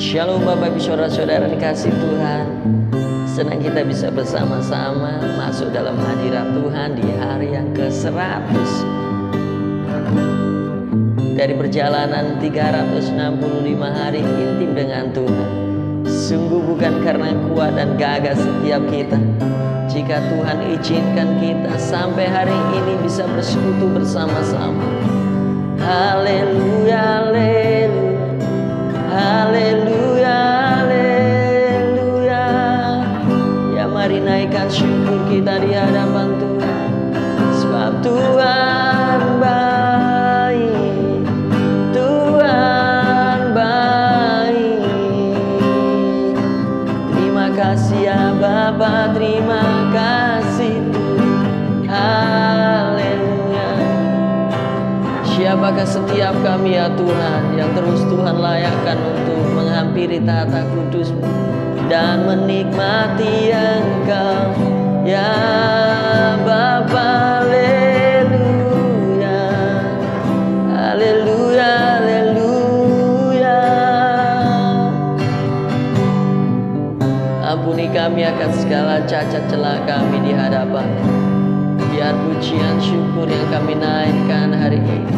Shalom Bapak Ibu Saudara-saudara dikasih Tuhan. Senang kita bisa bersama-sama masuk dalam hadirat Tuhan di hari yang ke-100 dari perjalanan 365 hari intim dengan Tuhan. Sungguh bukan karena kuat dan gagah setiap kita, jika Tuhan izinkan kita sampai hari ini bisa bersekutu bersama-sama. Haleluya, haleluya, haleluya, haleluya. Ya mari naikkan syukur kita di hadapan Tuhan, sebab Tuhan baik, Tuhan baik. Terima kasih ya Bapa, terima kasih Tuhan. Haleluya. Siapakah setiap kami ya Tuhan yang terus Tuhan layakkan untuk menghampiri tahta kudus-Mu dan menikmati Engkau ya Bapa. Haleluya, haleluya, haleluya. Ampuni kami akan segala cacat celah kami di hadapan. Biar pujian syukur yang kami naikkan hari ini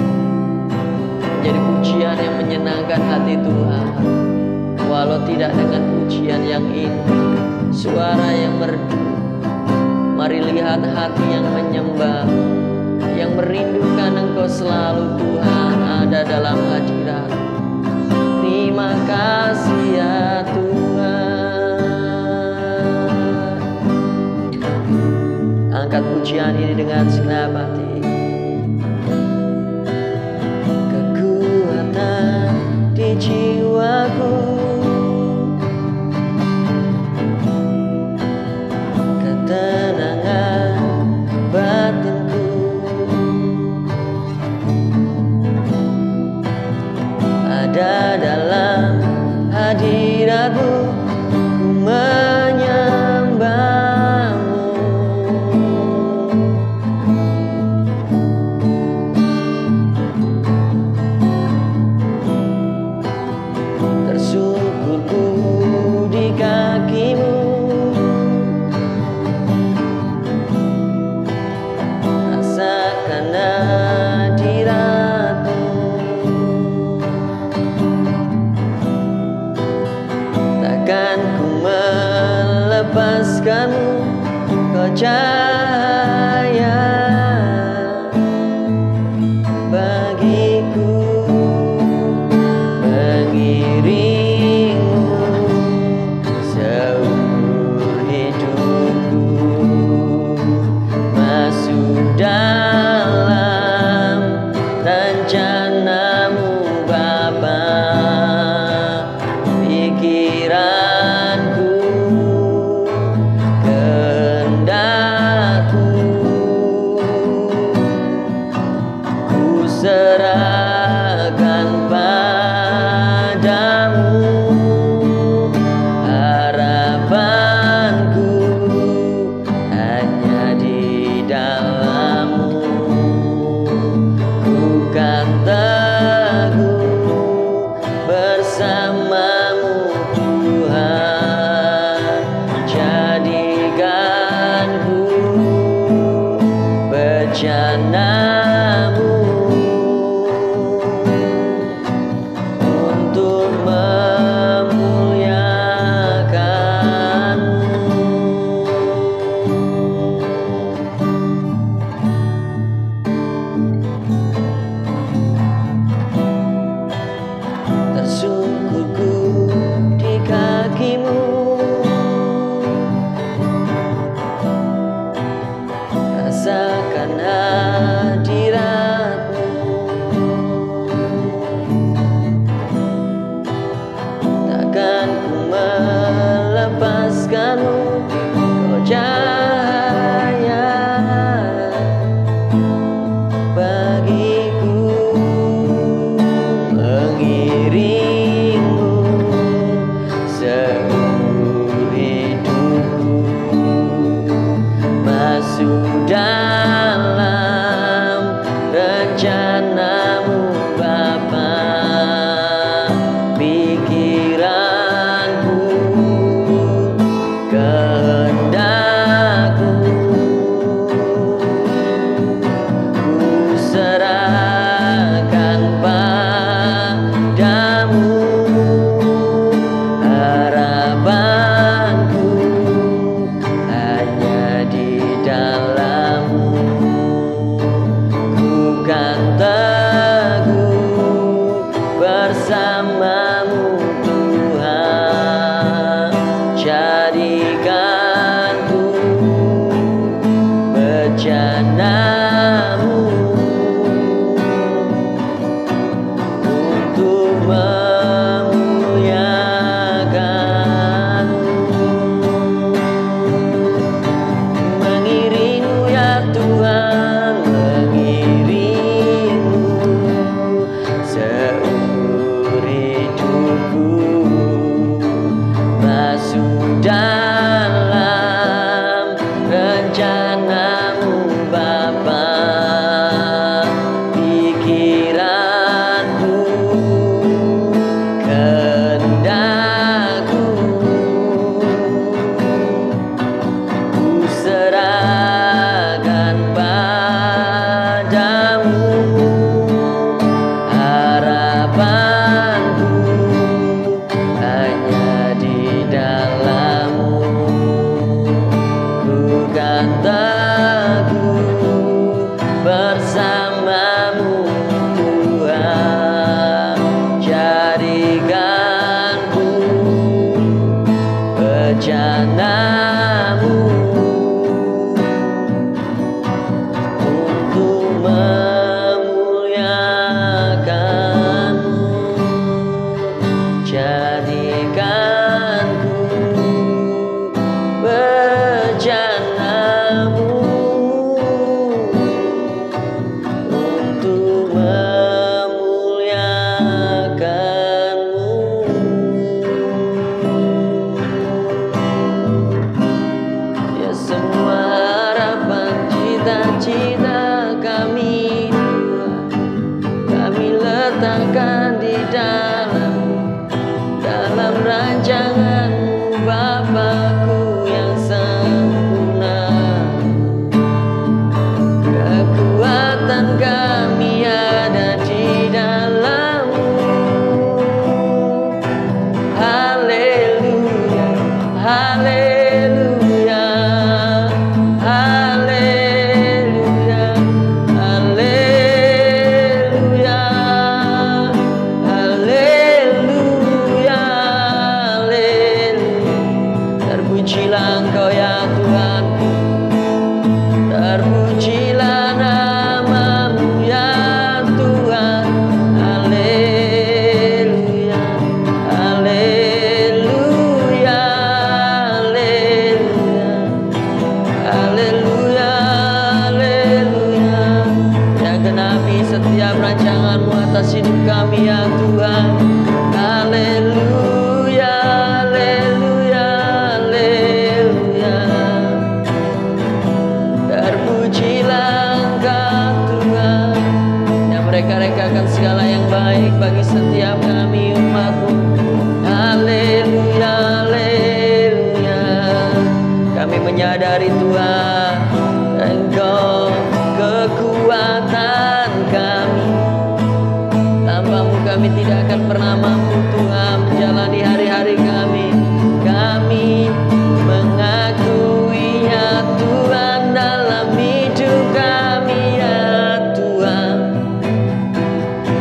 menjadi pujian yang menyenangkan hati Tuhan. Walau tidak dengan pujian yang indah, suara yang merdu, mari lihat hati yang menyembah, yang merindukan Engkau selalu Tuhan ada dalam hadirat. Terima kasih ya Tuhan. Angkat pujian ini dengan segenap hati. Kekuatan di jiwaku, ketenangan batinku, ada dalam hadirat-Mu. Ku menyembah-Mu. Tersungkurku di kaki-Mu, rasakan hadirat-Mu. Takkan ku melepaskan-Mu, Kau cahaya bagiku, mengiring-Mu seumur hidupku, masuk dalam rencana-Mu Bapa. Pikiranku, kehendakku bersamamu Tuhan. Jadikan ku bejanamu untuk memuliakanmu. Mengiringmu ya Tuhan, mengiringmu seumur hidupku, masuk dalam rencanamu Bapa. Pikiranku, kehendakku, ku serahkan padamu. Harapanku hanya di dalam-Mu. Ku kan teguh bersamamu Tuhan. Jadikanku bejanamu untuk memuliakanmu. Jadikanku bejanamu untuk memuliakanmu. Ya semua harapan cita-cita kami Tuhan, kami letakkan di dalam rancangan-Mu Bapakku yang sempurna. Kekuatan kami ada di dalam-Mu. Haleluya, haleluya, haleluya, haleluya, haleluya, haleluya. Terpujilah Engkau ya Tuhanku, terpujilah nama-Mu ya Tuhan. Haleluya, haleluya, haleluya, haleluya, haleluya. Ya genapi setiap rancangan-Mu atas hidup kami ya Tuhan. Haleluya, haleluya, haleluya. Terpujilah Engkau Tuhan, yang mereka-rekakan segala yang baik bagi setiap kami umat-Mu. Haleluya, haleluya. Kami menyadari Tuhan, Engkau kekuatan kami. Tanpa-Mu kami tidak akan pernah mampu Tuhan menjalani hari-hari kami. Kami mengakui ya Tuhan dalam hidup kami ya Tuhan.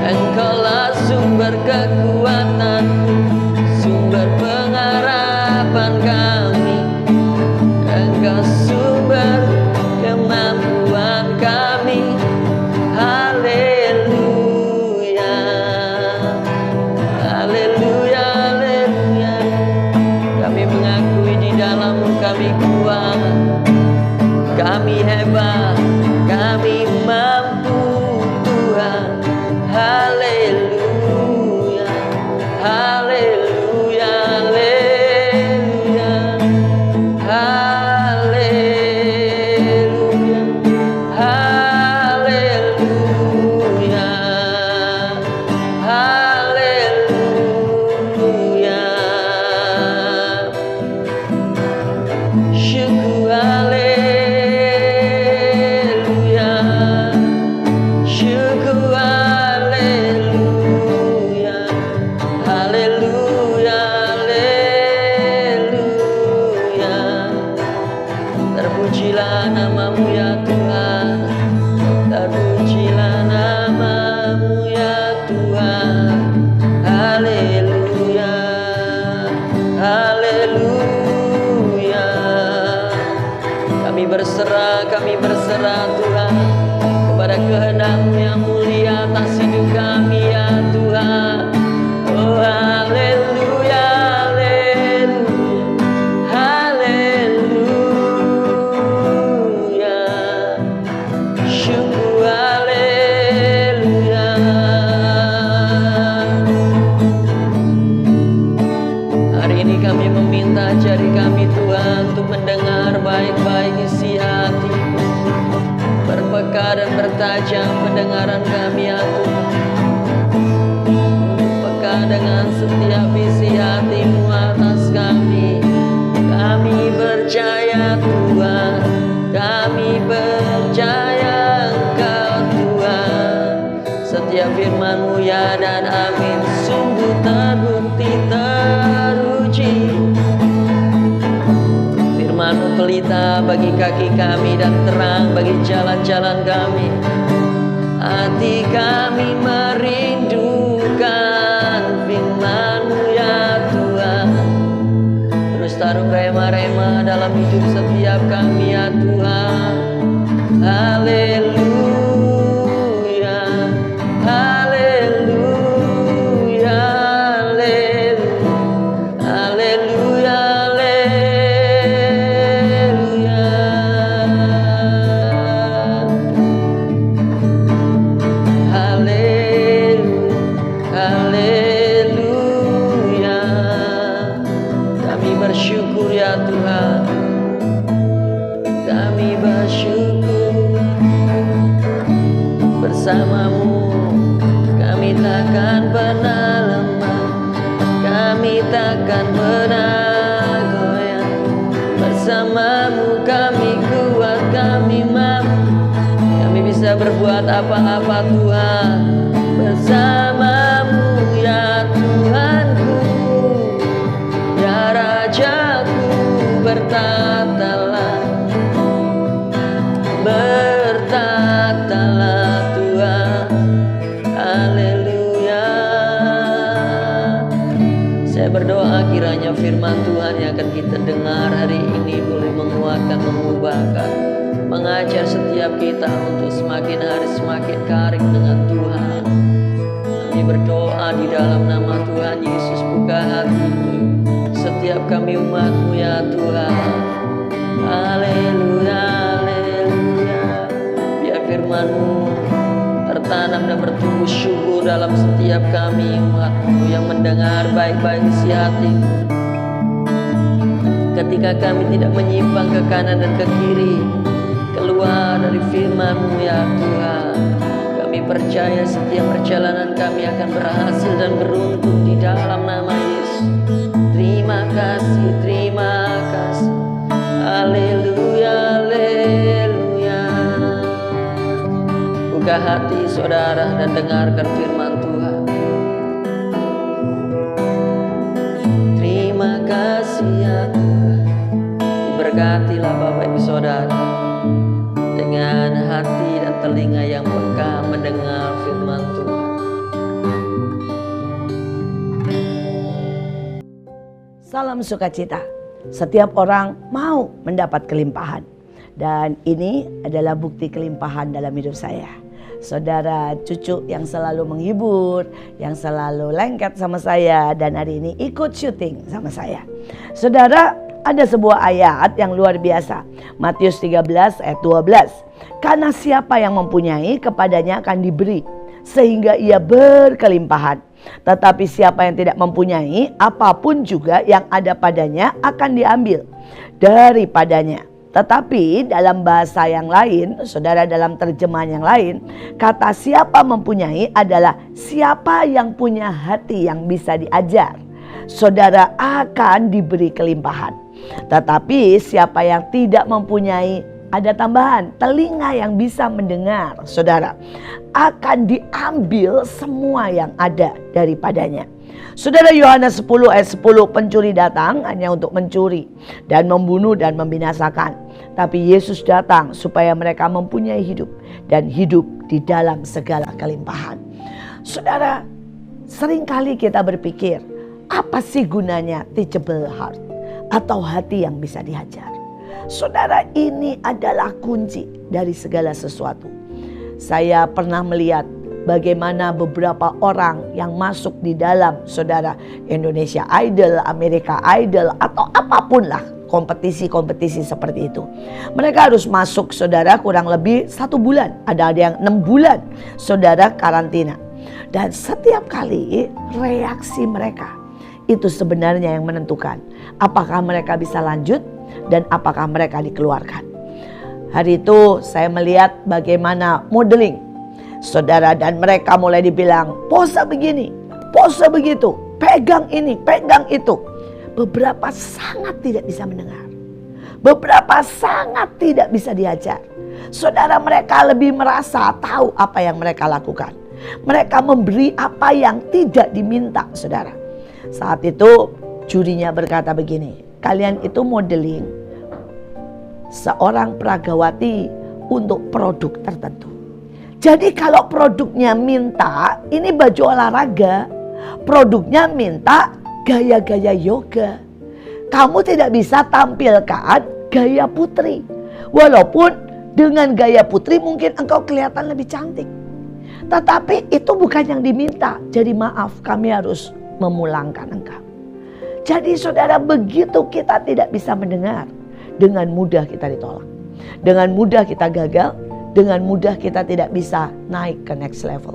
Engkaulah sumber kekuatan, sumber pengharapan kami. Engkau sumber kemampuan kami. Haleluya, haleluya, haleluya. Kami mengakui di dalam-Mu kami kuat, kami hebat, kami mampu Tuhan. Haleluya, haleluya, haleluya, haleluya, haleluya, haleluya. Syukur haleluya, syukur haleluya, haleluya. berserah Tuhan kepada kehendak-Mu yang mulia atas hidup kami ya Tuhan. Oh haleluya, haleluya, syukur haleluya. Hari ini kami meminta jari kami Tuhan untuk mendengar baik-baik isi hati, berpeka dan bertajam pendengaran kami ya Tuhan, peka dengan setiap isi hati-Mu atas kami. Kami percaya Tuhan, kami percaya Engkau Tuhan. Setiap firman-Mu ya dan amin, sungguh terbukti teruji. Firman-Mu pelita bagi kaki kami dan terang bagi jalan-jalan kami. Hati kami merindukan firman-Mu ya Tuhan. Terus taruh rema-rema dalam hidup setiap kami ya Tuhan. Haleluya, haleluya, haleluya, haleluya. Haleluya. Kami bersyukur ya Tuhan, kami bersyukur. Bersama-Mu kami takkan pernah lemah, kami takkan pernah goyah. Bersama-Mu kami kuat, kami mampu, kami bisa berbuat apa-apa Tuhan. Bersama-Mu ya Tuhanku, ya Rajaku, bertatalah, bertatalah Tuhan. Haleluya. Saya berdoa kiranya firman Tuhan yang akan kita dengar hari ini boleh menguatkan, mengubahkan, mengajar setiap kita untuk semakin hari semakin karib dengan Tuhan. Kami berdoa di dalam nama Tuhan Yesus, buka hati setiap kami umat-Mu ya Tuhan. Haleluya, haleluya. Biar firman-Mu tertanam dan bertumbuh syukur dalam setiap kami umat-Mu yang mendengar baik-baik isi hati. Ketika kami tidak menyimpang ke kanan dan ke kiri, keluar dari firman-Mu ya Tuhan. Kami percaya setiap perjalanan kami akan berhasil dan beruntung di dalam nama Yesus. Terima kasih, terima kasih. Haleluya, haleluya. Buka hati saudara dan dengarkan firman Tuhan. Terima kasih ya Tuhan. Diberkatilah Bapak Ibu Saudara dengan hati dan telinga yang peka mendengar firman Tuhan. Salam sukacita. Setiap orang mau mendapat kelimpahan. Dan ini adalah bukti kelimpahan dalam hidup saya. Saudara cucu yang selalu menghibur, yang selalu lengket sama saya, dan hari ini ikut syuting sama saya. Saudara, ada sebuah ayat yang luar biasa. Matius 13 ayat 12. Karena siapa yang mempunyai, kepadanya akan diberi, sehingga ia berkelimpahan. Tetapi siapa yang tidak mempunyai, apapun juga yang ada padanya akan diambil daripadanya. Tetapi dalam bahasa yang lain, saudara, dalam terjemahan yang lain, kata siapa mempunyai adalah siapa yang punya hati yang bisa diajar. Saudara akan diberi kelimpahan. Tetapi siapa yang tidak mempunyai, ada tambahan, telinga yang bisa mendengar, saudara, akan diambil semua yang ada daripadanya. Saudara, Yohanes 10 ayat 10, pencuri datang hanya untuk mencuri dan membunuh dan membinasakan. Tapi Yesus datang supaya mereka mempunyai hidup dan hidup di dalam segala kelimpahan. Saudara, seringkali kita berpikir, apa sih gunanya teachable heart atau hati yang bisa diajar? Saudara, ini adalah kunci dari segala sesuatu. Saya pernah melihat bagaimana beberapa orang yang masuk di dalam, saudara, Indonesia Idol, Amerika Idol, atau apapun lah, kompetisi-kompetisi seperti itu. Mereka harus masuk, saudara, kurang lebih 1 bulan. Ada yang 6 bulan, saudara, karantina. Dan setiap kali reaksi mereka itu sebenarnya yang menentukan apakah mereka bisa lanjut dan apakah mereka dikeluarkan. Hari itu saya melihat bagaimana modeling, saudara, dan mereka mulai dibilang pose begini, pose begitu, pegang ini, pegang itu. Beberapa sangat tidak bisa mendengar, beberapa sangat tidak bisa diajar. Saudara, mereka lebih merasa tahu apa yang mereka lakukan. Mereka memberi apa yang tidak diminta, saudara. Saat itu jurinya berkata begini, kalian itu modeling seorang peragawati untuk produk tertentu. Jadi kalau produknya minta ini baju olahraga, produknya minta gaya-gaya yoga, kamu tidak bisa tampilkan gaya putri. Walaupun dengan gaya putri mungkin engkau kelihatan lebih cantik, tetapi itu bukan yang diminta. Jadi maaf, kami harus memulangkan engkau. Jadi saudara, begitu kita tidak bisa mendengar, dengan mudah kita ditolak, dengan mudah kita gagal, dengan mudah kita tidak bisa naik ke next level.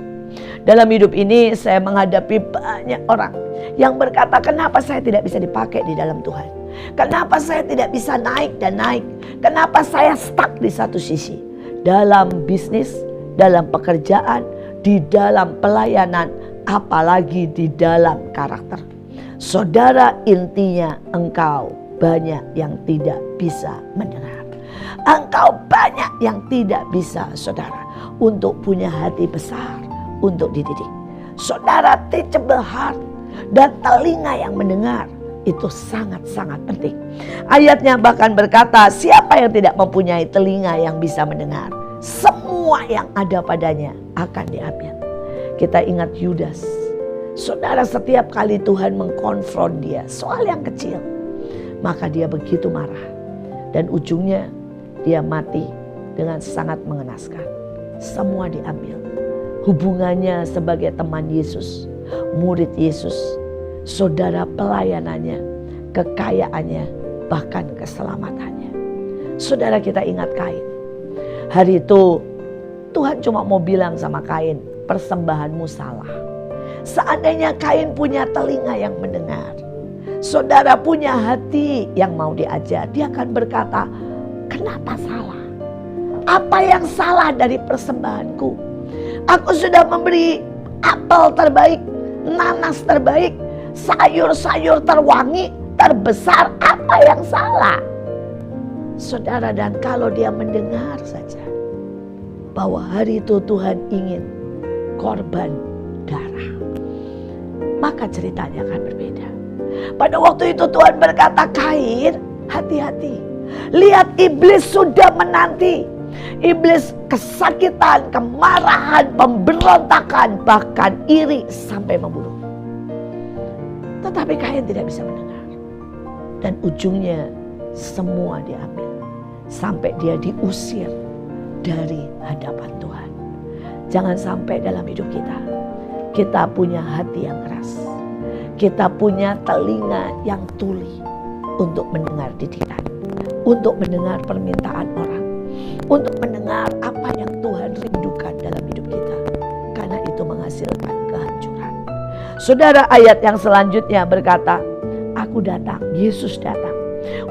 Dalam hidup ini saya menghadapi banyak orang yang berkata, kenapa saya tidak bisa dipakai di dalam Tuhan? Kenapa saya tidak bisa naik dan naik? Kenapa saya stuck di satu sisi? Dalam bisnis, dalam pekerjaan, di dalam pelayanan, apalagi di dalam karakter. Saudara, intinya engkau banyak yang tidak bisa mendengar. Engkau banyak yang tidak bisa, saudara, untuk punya hati besar untuk dididik. Saudara, teachable heart dan telinga yang mendengar itu sangat-sangat penting. Ayatnya bahkan berkata, siapa yang tidak mempunyai telinga yang bisa mendengar, semua yang ada padanya akan diambil. Kita ingat Yudas. Saudara, setiap kali Tuhan mengkonfront dia soal yang kecil, maka dia begitu marah. Dan ujungnya dia mati dengan sangat mengenaskan. Semua diambil. Hubungannya sebagai teman Yesus, murid Yesus, saudara, pelayanannya, kekayaannya, bahkan keselamatannya. Saudara, kita ingat Kain. Hari itu Tuhan cuma mau bilang sama Kain, persembahanmu salah. Seandainya Kain punya telinga yang mendengar, saudara, punya hati yang mau diajar, dia akan berkata, kenapa salah? Apa yang salah dari persembahanku? Aku sudah memberi apel terbaik, nanas terbaik, sayur-sayur terwangi, terbesar, apa yang salah? Saudara, dan kalau dia mendengar saja bahwa hari itu Tuhan ingin korban darah, maka ceritanya akan berbeda. Pada waktu itu Tuhan berkata, Kain, hati-hati. Lihat, iblis sudah menanti. Iblis kesakitan, kemarahan, pemberontakan, bahkan iri sampai membunuh. Tetapi Kain tidak bisa mendengar. Dan ujungnya semua diambil. Sampai dia diusir dari hadapan Tuhan. Jangan sampai dalam hidup kita punya hati yang keras. Kita punya telinga yang tuli untuk mendengar didikan, untuk mendengar permintaan orang, untuk mendengar apa yang Tuhan rindukan dalam hidup kita. Karena itu menghasilkan kehancuran. Saudara, ayat yang selanjutnya berkata, aku datang, Yesus datang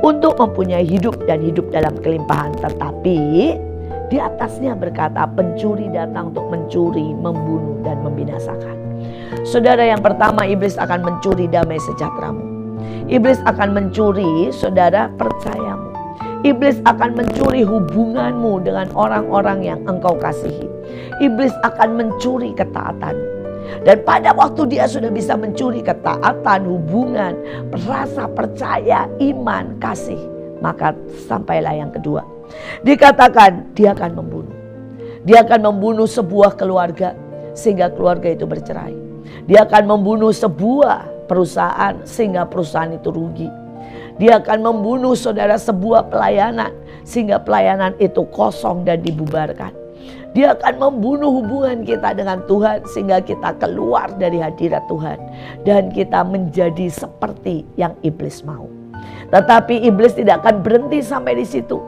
untuk mempunyai hidup dan hidup dalam kelimpahan. Tetapi di atasnya berkata, pencuri datang untuk mencuri, membunuh, dan membinasakan. Saudara, yang pertama, iblis akan mencuri damai sejahteramu. Iblis akan mencuri, saudara, percayamu. Iblis akan mencuri hubunganmu dengan orang-orang yang engkau kasihi. Iblis akan mencuri ketaatanmu. Dan pada waktu dia sudah bisa mencuri ketaatan, hubungan, rasa percaya, iman, kasih, maka sampailah yang kedua. Dikatakan dia akan membunuh. Dia akan membunuh sebuah keluarga sehingga keluarga itu bercerai. Dia akan membunuh sebuah perusahaan sehingga perusahaan itu rugi. Dia akan membunuh saudara sebuah pelayanan sehingga pelayanan itu kosong dan dibubarkan. Dia akan membunuh hubungan kita dengan Tuhan sehingga kita keluar dari hadirat Tuhan dan kita menjadi seperti yang iblis mau. Tetapi iblis tidak akan berhenti sampai di situ.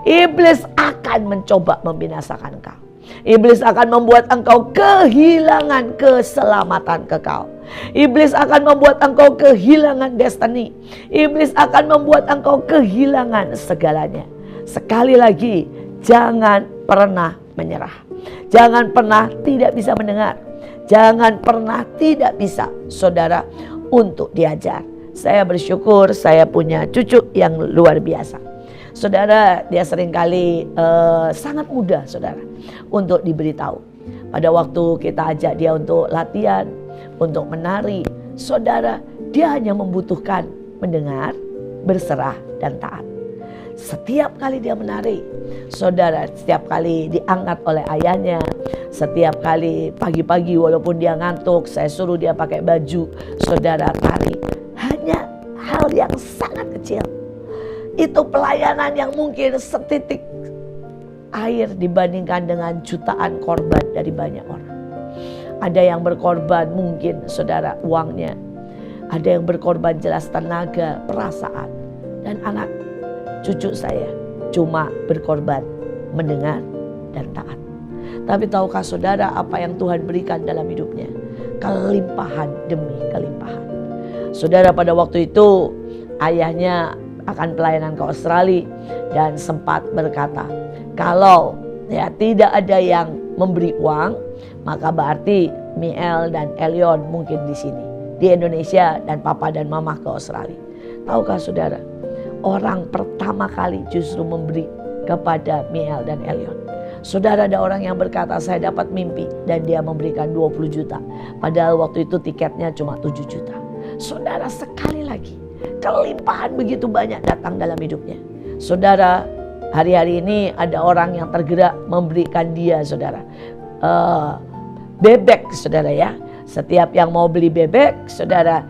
Iblis akan mencoba membinasakan engkau. Iblis akan membuat engkau kehilangan keselamatan kekal. Iblis akan membuat engkau kehilangan destiny. Iblis akan membuat engkau kehilangan segalanya. Sekali lagi, jangan pernah menyerah. Jangan pernah tidak bisa mendengar. Jangan pernah tidak bisa, saudara, untuk diajar. Saya bersyukur saya punya cucu yang luar biasa. Saudara, dia seringkali sangat mudah, saudara, untuk diberitahu. Pada waktu kita ajak dia untuk latihan, untuk menari, saudara, dia hanya membutuhkan mendengar, berserah, dan taat. Setiap kali dia menari, saudara, setiap kali diangkat oleh ayahnya, setiap kali pagi-pagi walaupun dia ngantuk, saya suruh dia pakai baju, saudara, tari. Hanya hal yang sangat kecil. Itu pelayanan yang mungkin setitik air dibandingkan dengan jutaan korban dari banyak orang. Ada yang berkorban mungkin saudara uangnya. Ada yang berkorban jelas tenaga, perasaan. Dan anak cucu saya cuma berkorban mendengar dan taat. Tapi tahukah saudara apa yang Tuhan berikan dalam hidupnya? Kelimpahan demi kelimpahan. Saudara, pada waktu itu ayahnya akan pelayanan ke Australia dan sempat berkata, kalau tidak ada yang memberi uang, maka berarti Miel dan Elion mungkin di sini, di Indonesia, dan papa dan mama ke Australia. Tahukah saudara, orang pertama kali justru memberi kepada Miel dan Elion. Saudara, ada orang yang berkata, saya dapat mimpi dan dia memberikan 20 juta. Padahal waktu itu tiketnya cuma 7 juta. Saudara, sekali lagi, kelimpahan begitu banyak datang dalam hidupnya. Saudara, hari-hari ini ada orang yang tergerak memberikan dia, saudara, bebek, saudara ya. Setiap yang mau beli bebek, saudara,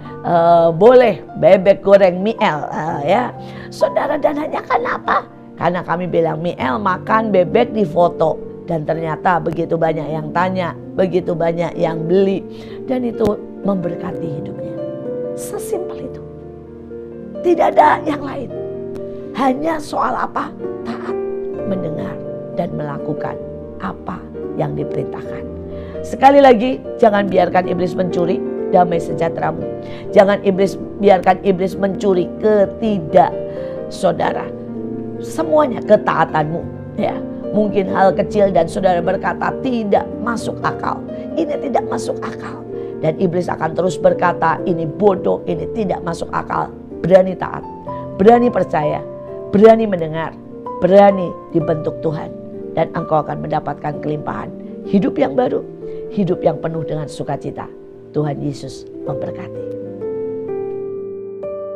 boleh bebek goreng Miel, ya. Saudara, dan hanya kenapa? Karena kami bilang Miel makan bebek di foto. Dan ternyata begitu banyak yang tanya, begitu banyak yang beli. Dan itu memberkati hidupnya. Sesimpel itu. Tidak ada yang lain. Hanya soal apa? Taat, mendengar, dan melakukan apa yang diperintahkan. Sekali lagi, jangan biarkan iblis mencuri damai sejahteramu. Jangan biarkan iblis mencuri saudara, semuanya, ketaatanmu. Ya, mungkin hal kecil dan saudara berkata tidak masuk akal. Ini tidak masuk akal. Dan iblis akan terus berkata, ini bodoh, ini tidak masuk akal. Berani taat, berani percaya, berani mendengar, berani dibentuk Tuhan. Dan engkau akan mendapatkan kelimpahan. Hidup yang baru, hidup yang penuh dengan sukacita. Tuhan Yesus memberkati.